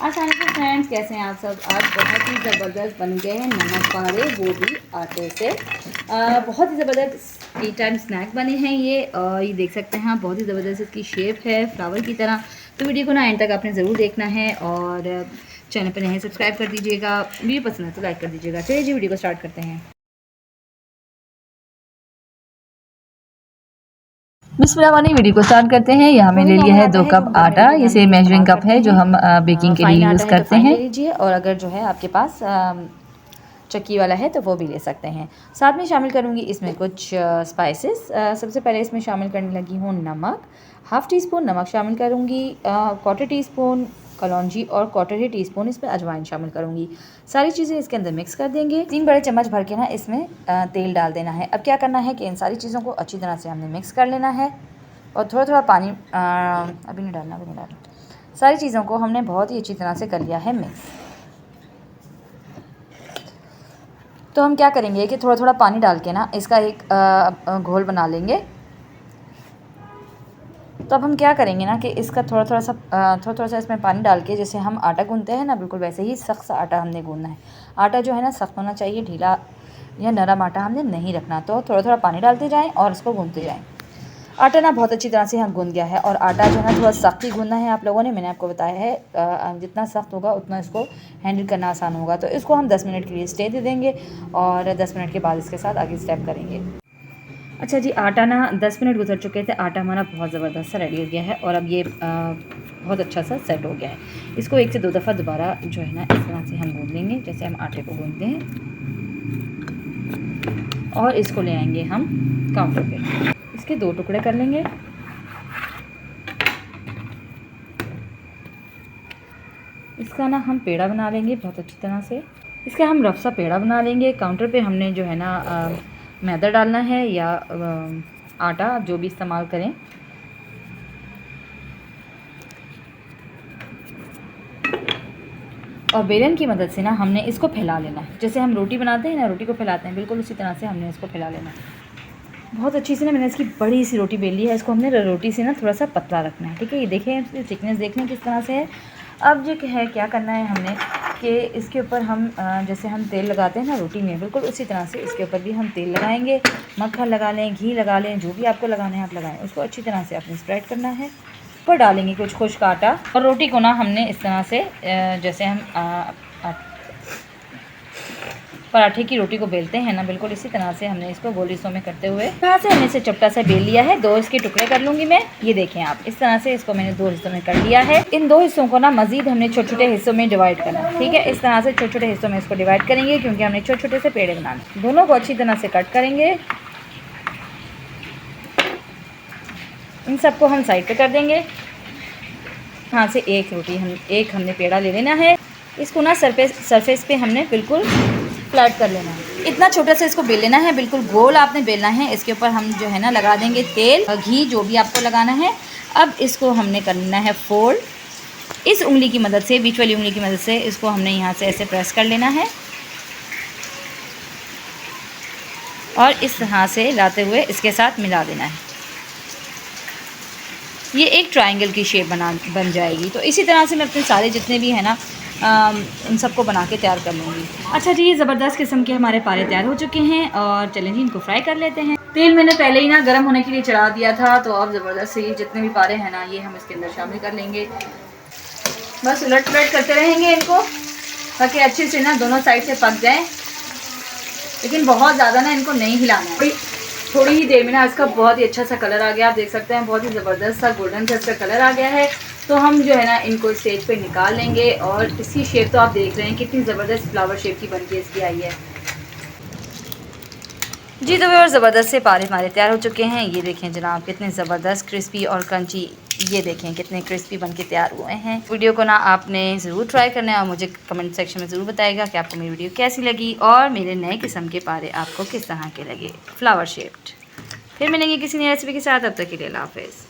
अस्सलाम वालेकुम फ्रेंड्स, कैसे हैं आप सब। आज बहुत ही ज़बरदस्त बन गए हैं नमक पारे, वो भी आटे से। बहुत ही ज़बरदस्त टी टाइम स्नैक बने हैं ये देख सकते हैं आप, बहुत ही ज़बरदस्त इसकी शेप है फ्लावर की तरह। तो वीडियो को ना एंड तक आपने ज़रूर देखना है और चैनल पर नए सब्सक्राइब कर दीजिएगा, वीडियो पसंद है तो लाइक कर दीजिएगा। चलिए जी वीडियो को स्टार्ट करते हैं। बिस्मिल्लाह, वीडियो को स्टार्ट करते हैं। यहाँ मैंने ले लिया है 2 कप आटा। इसे मेजरिंग कप है जो हम बेकिंग के लिए यूज़ करते हैं। ले लीजिए और अगर जो है आपके पास चक्की वाला है तो वो भी ले सकते हैं। साथ में शामिल करूँगी इसमें कुछ स्पाइसेस। सबसे पहले इसमें शामिल करने लगी हूँ नमक, हाफ़ टी स्पून नमक शामिल करूँगी, 1/4 टीस्पून कलौंजी और 1/4 टीस्पून इसमें अजवाइन शामिल करूँगी। सारी चीज़ें इसके अंदर मिक्स कर देंगे। 3 बड़े चम्मच भर के ना इसमें तेल डाल देना है। अब क्या करना है कि इन सारी चीज़ों को अच्छी तरह से हमने मिक्स कर लेना है और थोड़ा थोड़ा पानी अभी नहीं डालना। सारी चीज़ों को हमने बहुत ही अच्छी तरह से कर लिया है मिक्स। तो हम क्या करेंगे कि थोड़ा थोड़ा पानी डाल के ना इसका एक घोल बना लेंगे। तो अब हम क्या करेंगे ना कि इसका थोड़ा थोड़ा सा इसमें पानी डाल के, जैसे हम आटा गूंथते हैं ना, बिल्कुल वैसे ही सख्त सा आटा हमने गूंथना है। आटा जो है ना सख्त होना चाहिए, ढीला या नरम आटा हमने नहीं रखना। तो थोड़ा थोड़ा पानी डालते जाएं और उसको गूंथते जाएं। आटा ना बहुत अच्छी तरह से यहाँ गूंथ गया है और आटा जो है ना थोड़ा सख्त ही गूंथना है आप लोगों ने। मैंने आपको बताया है जितना सख्त होगा उतना इसको हैंडल करना आसान होगा। तो इसको हम 10 मिनट के लिए स्टे दे देंगे और 10 मिनट के बाद इसके साथ आगे स्टेप करेंगे। अच्छा जी, आटा ना 10 मिनट गुजर चुके थे। आटा हमारा बहुत ज़बरदस्त सा रेडी हो गया है और अब ये बहुत अच्छा सा सेट हो गया है। इसको 1 से 2 दफ़ा दोबारा जो है ना इस तरह से हम गूंथ लेंगे जैसे हम आटे को गूंथते हैं और इसको ले आएंगे हम काउंटर पे। इसके 2 टुकड़े कर लेंगे। इसका ना हम पेड़ा बना लेंगे बहुत अच्छी तरह से। इसका हम रफ सा पेड़ा बना लेंगे। काउंटर पे हमने जो है ना मैदा डालना है या आटा, आप जो भी इस्तेमाल करें। और बेलन की मदद से ना हमने इसको फैला लेना है। जैसे हम रोटी बनाते हैं ना, रोटी को फैलाते हैं, बिल्कुल उसी तरह से हमने इसको फैला लेना है। बहुत अच्छी से ना मैंने इसकी बड़ी सी रोटी बेल ली है। इसको हमने रोटी से ना थोड़ा सा पतला रखना है, ठीक है। ये देखें थिकनेस देखें किस तरह से है। अब जो है क्या करना है हमने कि इसके ऊपर हम जैसे हम तेल लगाते हैं ना रोटी में, बिल्कुल उसी तरह से इसके ऊपर भी हम तेल लगाएंगे। मक्खन लगा लें, घी लगा लें, जो भी आपको लगाना है आप लगाएं। उसको अच्छी तरह से आपने स्प्रेड करना है। ऊपर डालेंगे कुछ खुश्क आटा और रोटी को ना हमने इस तरह से जैसे हम पराठे की रोटी को बेलते हैं ना, बिल्कुल इसी तरह से हमने इसको गोल हिस्सों में करते हुए यहाँ से हमने इसे चपटा सा बेल लिया है। 2 इसके टुकड़े कर लूँगी मैं। ये देखें आप, इस तरह से इसको मैंने 2 हिस्सों में कर लिया है। इन 2 हिस्सों को ना मज़ीद हमने छोटे छोटे हिस्सों में डिवाइड करना है, ठीक है। इस तरह से छोटे छोटे हिस्सों में इसको डिवाइड करेंगे क्योंकि हमने छोटे छोटे से पेड़े बनाने। दोनों को अच्छी तरह से कट करेंगे। इन सबको हम साइड पर कर देंगे। यहाँ से एक हमने पेड़ा ले लेना है। इसको ना सरफेस पे हमने बिल्कुल फ्लैट कर लेना है। इतना छोटा सा इसको बेल लेना है, बिल्कुल गोल आपने बेलना है। इसके ऊपर हम जो है ना लगा देंगे तेल और घी, जो भी आपको लगाना है। अब इसको हमने करना है फोल्ड। इस उंगली की मदद से, बीच वाली उंगली की मदद से इसको हमने यहाँ से ऐसे प्रेस कर लेना है और इस तरह से लाते हुए इसके साथ मिला देना है। ये एक ट्रायंगल की शेप बन जाएगी। तो इसी तरह से मैं अपने सारे जितने भी हैं ना उन सबको बना के तैयार कर लूँगी। अच्छा जी, ये ज़बरदस्त किस्म के हमारे पारे तैयार हो चुके हैं और चलें जी इनको फ्राई कर लेते हैं। तेल मैंने पहले ही ना गर्म होने के लिए चढ़ा दिया था। तो अब ज़बरदस्त से जितने भी पारे हैं ना ये हम इसके अंदर शामिल कर लेंगे। बस उलट पलट करते रहेंगे इनको ताकि अच्छे से ना दोनों साइड से पक जाएँ। लेकिन बहुत ज़्यादा ना इनको नहीं हिलाना है। थोड़ी ही देर में ना इसका बहुत ही अच्छा सा कलर आ गया। आप देख सकते हैं बहुत ही ज़बरदस्त सा गोल्डन सा इसका कलर आ गया है। तो हम जो है ना इनको स्टेज पे निकाल लेंगे और इसकी शेप तो आप देख रहे हैं कितनी ज़बरदस्त फ्लावर शेप की बनके इसकी आई है जी। तो और ज़बरदस्त से पारे हमारे तैयार हो चुके हैं। ये देखें जनाब कितने ज़बरदस्त क्रिस्पी और क्रंची, ये देखें कितने क्रिस्पी बनके तैयार हुए हैं। वीडियो को ना आपने ज़रूर ट्राई करना है और मुझे कमेंट सेक्शन में ज़रूर बताएगा कि आपको मेरी वीडियो कैसी लगी और मेरे नए किस्म के पारे आपको किस तरह के लगे फ्लावर शेप्ड। फिर मिलेंगे किसी नई रेसिपी के साथ, अब तक के लिए अल्लाह हाफ़िज़।